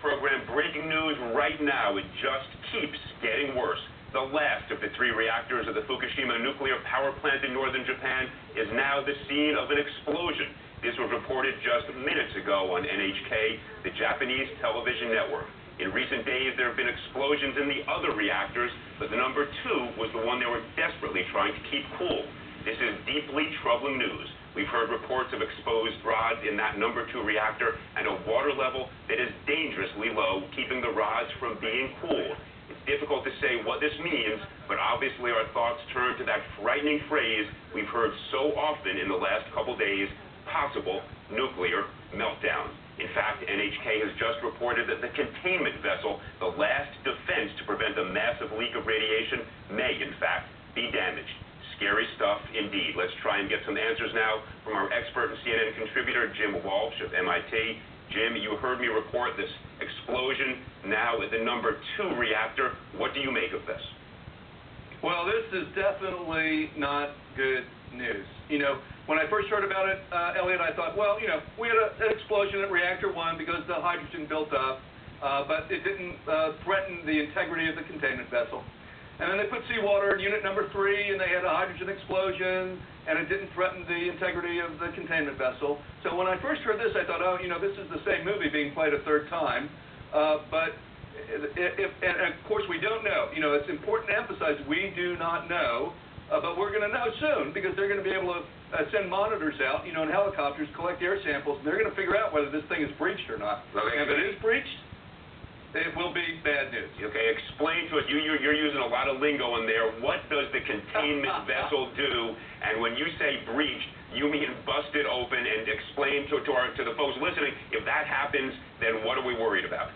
program. Breaking news right now. It just keeps getting worse. The last of the 3 reactors of the Fukushima nuclear power plant in northern Japan is now the scene of an explosion. This was reported just minutes ago on NHK, the Japanese television network. In recent days, there have been explosions in the other reactors, but the number 2 was the one they were desperately trying to keep cool. This is deeply troubling news. We've heard reports of exposed rods in that number 2 reactor and a water level that is dangerously low, keeping the rods from being cooled. It's difficult to say what this means, but obviously our thoughts turn to that frightening phrase we've heard so often in the last couple days, possible nuclear meltdown. In fact, NHK has just reported that the containment vessel, the last defense to prevent a massive leak of radiation, may in fact be damaged. Scary stuff indeed. Let's try and get some answers now from our expert and CNN contributor, Jim Walsh of MIT. Jim, you heard me report this explosion now at the number 2 reactor. What do you make of this? Well, this is definitely not good news. You know, when I first heard about it, Eliot, I thought, well, you know, we had an explosion at reactor 1 because the hydrogen built up, but it didn't threaten the integrity of the containment vessel. And then they put seawater in unit number 3, and they had a hydrogen explosion, and it didn't threaten the integrity of the containment vessel. So when I first heard this, I thought, oh, you know, this is the same movie being played a third time. But and of course, we don't know. You know, it's important to emphasize we do not know, but we're going to know soon because they're going to be able to send monitors out, you know, in helicopters, collect air samples, and they're going to figure out whether this thing is breached or not. Okay. And if it is breached, it will be bad news. Okay, explain to us. You're using a lot of lingo in there. What does the containment vessel do? And when you say breached, you mean busted open. And explain to the folks listening, if that happens, then what are we worried about?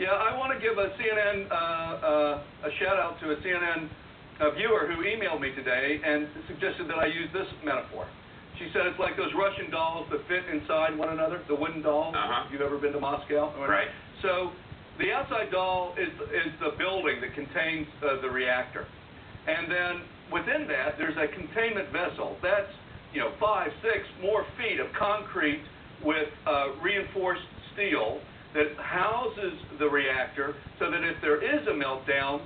Yeah, I want to give a CNN a shout out to a CNN viewer who emailed me today and suggested that I use this metaphor. She said it's like those Russian dolls that fit inside one another, the wooden dolls. If you've ever been to Moscow. Right. So the outside doll is the building that contains the reactor. And then within that, there's a containment vessel. That's, you know, 5, 6 more feet of concrete with reinforced steel that houses the reactor so that if there is a meltdown,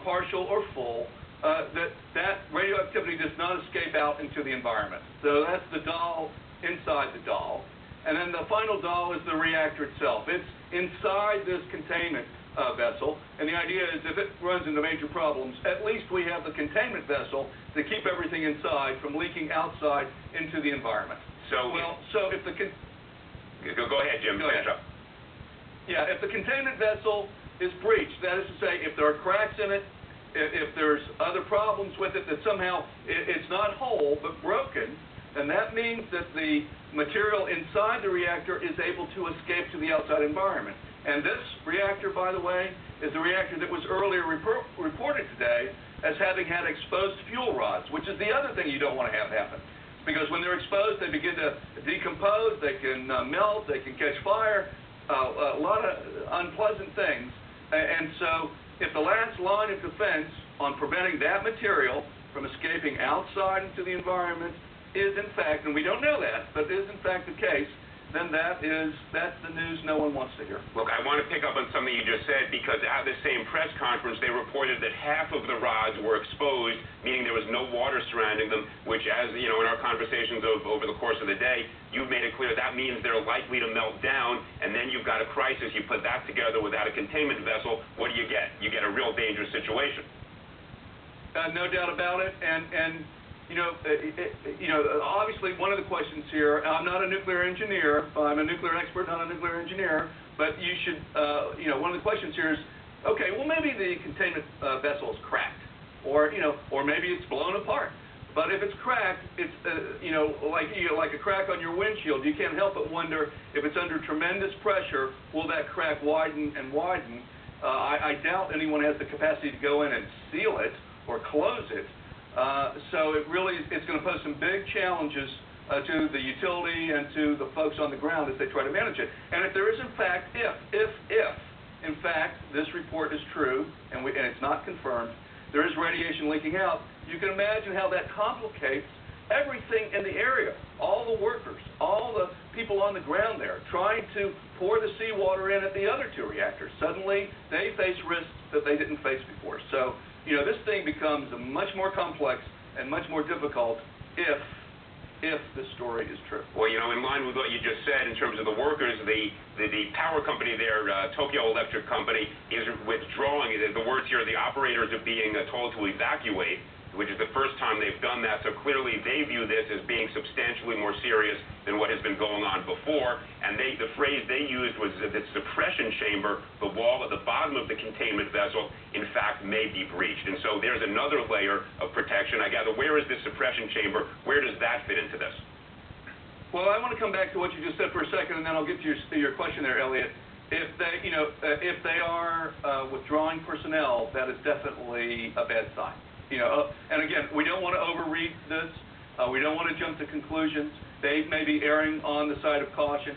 partial or full, that radioactivity does not escape out into the environment. So that's the doll inside the doll. And then the final doll is the reactor itself. It's inside this containment vessel, and the idea is if it runs into major problems, at least we have the containment vessel to keep everything inside from leaking outside into the environment. So, so if the go ahead, Jim. Finish up. Yeah, if the containment vessel is breached, that is to say, if there are cracks in it, if there's other problems with it, that somehow it's not whole but broken, then that means that the material inside the reactor is able to escape to the outside environment. And this reactor, by the way, is the reactor that was earlier reported today as having had exposed fuel rods, which is the other thing you don't want to have happen. Because when they're exposed, they begin to decompose, they can melt, they can catch fire, a lot of unpleasant things. And so if the last line of defense on preventing that material from escaping outside into the environment is in fact, and we don't know that, but is in fact the case, then that's the news no one wants to hear. Look, I want to pick up on something you just said, because at the same press conference, they reported that half of the rods were exposed, meaning there was no water surrounding them, which, as you know, in our conversations over the course of the day, you've made it clear that means they're likely to melt down, and then you've got a crisis. You put that together without a containment vessel, what do you get? You get a real dangerous situation. No doubt about it, and you know, obviously one of the questions here, I'm not a nuclear engineer, I'm a nuclear expert, not a nuclear engineer, but you should, you know, one of the questions here is, okay, well maybe the containment vessel is cracked, or, you know, or maybe it's blown apart. But if it's cracked, it's, you know, like a crack on your windshield, you can't help but wonder if it's under tremendous pressure, will that crack widen and widen? I doubt anyone has the capacity to go in and seal it or close it. So it's going to pose some big challenges to the utility and to the folks on the ground as they try to manage it. And if there is in fact, if in fact this report is true and it's not confirmed, there is radiation leaking out, you can imagine how that complicates everything in the area, all the workers, all the people on the ground there trying to pour the seawater in at the other two reactors. Suddenly, they face risks that they didn't face before. So, this thing becomes much more complex and much more difficult if the story is true. Well, in line with what you just said in terms of the workers, the power company there, Tokyo Electric Company, is withdrawing. The words here, the operators are being told to evacuate, which is the first time they've done that. So clearly they view this as being substantially more serious than what has been going on before. And the phrase they used was that the suppression chamber, the wall at the bottom of the containment vessel, in fact may be breached. And so there's another layer of protection. I gather, where is this suppression chamber? Where does that fit into this? Well, I want to come back to what you just said for a second, and then I'll get to your question there, Eliot. If they are withdrawing personnel, that is definitely a bad sign. And again, we don't want to overread this. We don't want to jump to conclusions. They may be erring on the side of caution.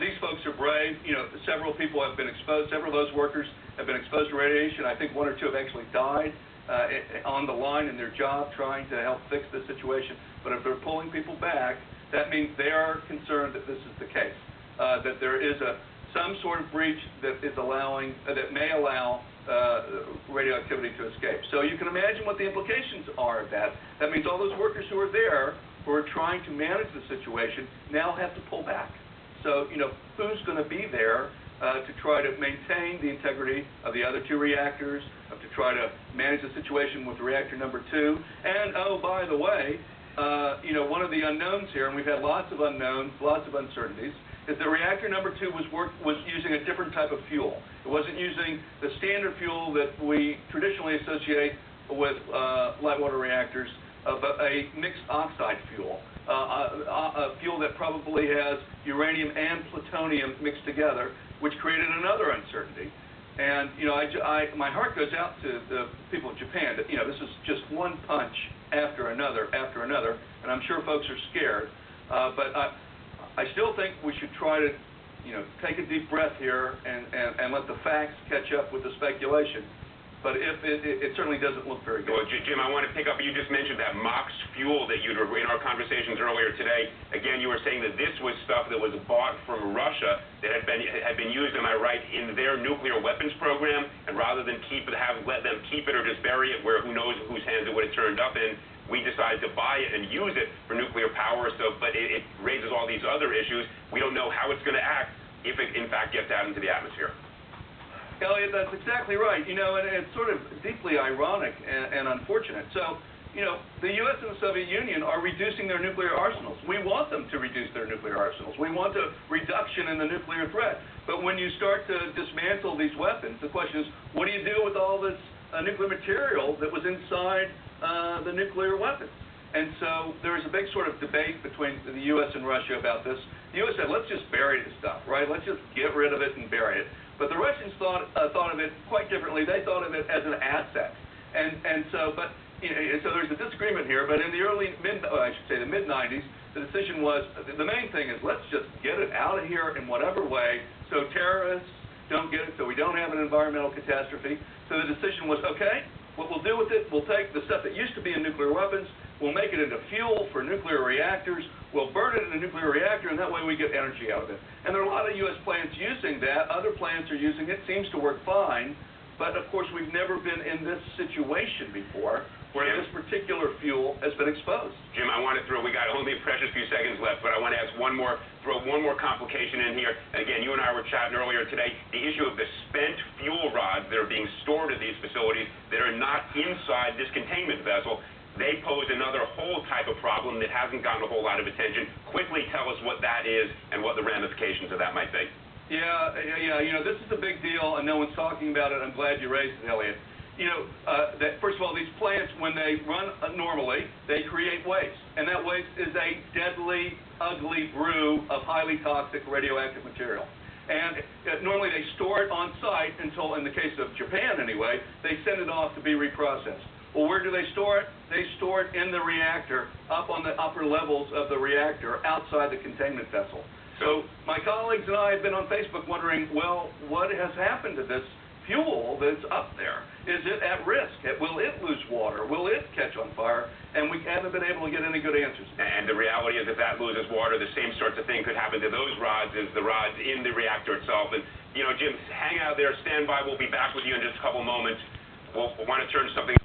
These folks are brave. Several people have been exposed. Several of those workers have been exposed to radiation. I think one or two have actually died on the line in their job trying to help fix the situation. But if they're pulling people back, that means they are concerned that this is the case, that there is some sort of breach that may allow radioactivity to escape. So you can imagine what the implications are of that. That means all those workers who are there, who are trying to manage the situation, now have to pull back. So, who's going to be there to try to maintain the integrity of the other two reactors, to try to manage the situation with reactor number 2? And, oh, by the way, one of the unknowns here, and we've had lots of unknowns, lots of uncertainties, is that reactor number 2 was using a different type of fuel. It wasn't using the standard fuel that we traditionally associate with light water reactors, but a mixed oxide fuel, a fuel that probably has uranium and plutonium mixed together, which created another uncertainty. And my heart goes out to the people of Japan. That this is just one punch after another, and I'm sure folks are scared. But I still think we should try to, take a deep breath here and let the facts catch up with the speculation. But if it certainly doesn't look very good. Well, Jim, I want to pick up, you just mentioned that MOX fuel that in our conversations earlier today. Again, you were saying that this was stuff that was bought from Russia that had been used, am I right, in their nuclear weapons program, and rather than let them keep it or just bury it where who knows whose hands it would have turned up in, we decided to buy it and use it for nuclear power. But it raises all these other issues. We don't know how it's going to act if it, in fact, gets out into the atmosphere. Eliot, that's exactly right. And it's sort of deeply ironic and unfortunate. So, the U.S. and the Soviet Union are reducing their nuclear arsenals. We want them to reduce their nuclear arsenals. We want a reduction in the nuclear threat. But when you start to dismantle these weapons, the question is, what do you do with all this nuclear material that was inside the nuclear weapons? And so there is a big sort of debate between the U.S. and Russia about this. The U.S. said, let's just bury this stuff, right? Let's just get rid of it and bury it. But the Russians thought of it quite differently. They thought of it as an asset. So there's a disagreement here. But in the the mid-90s, the decision was, the main thing is let's just get it out of here in whatever way so terrorists don't get it, so we don't have an environmental catastrophe. So the decision was, okay, what we'll do with it, we'll take the stuff that used to be in nuclear weapons, we'll make it into fuel for nuclear reactors, we'll burn it in a nuclear reactor, and that way we get energy out of it. And there are a lot of U.S. plants using that. Other plants are using it. Seems to work fine. But, of course, we've never been in this situation before where this particular fuel has been exposed. Jim, I want to we got only a precious few seconds left, but I want to throw one more complication in here. And again, you and I were chatting earlier today, the issue of the spent fuel rods that are being stored at these facilities that are not inside this containment vessel. They pose another whole type of problem that hasn't gotten a whole lot of attention. Quickly tell us what that is and what the ramifications of that might be. Yeah, this is a big deal, and no one's talking about it. I'm glad you raised it, Eliot. First of all, these plants, when they run normally, they create waste. And that waste is a deadly, ugly brew of highly toxic radioactive material. And normally they store it on site until, in the case of Japan anyway, they send it off to be reprocessed. Well, where do they store it? They store it in the reactor, up on the upper levels of the reactor, outside the containment vessel. So my colleagues and I have been on Facebook wondering, well, what has happened to this fuel that's up there? Is it at risk? Will it lose water? Will it catch on fire? And we haven't been able to get any good answers. And the reality is if that loses water, the same sorts of thing could happen to those rods as the rods in the reactor itself. And, Jim, hang out there, stand by. We'll be back with you in just a couple moments. We'll want to turn to something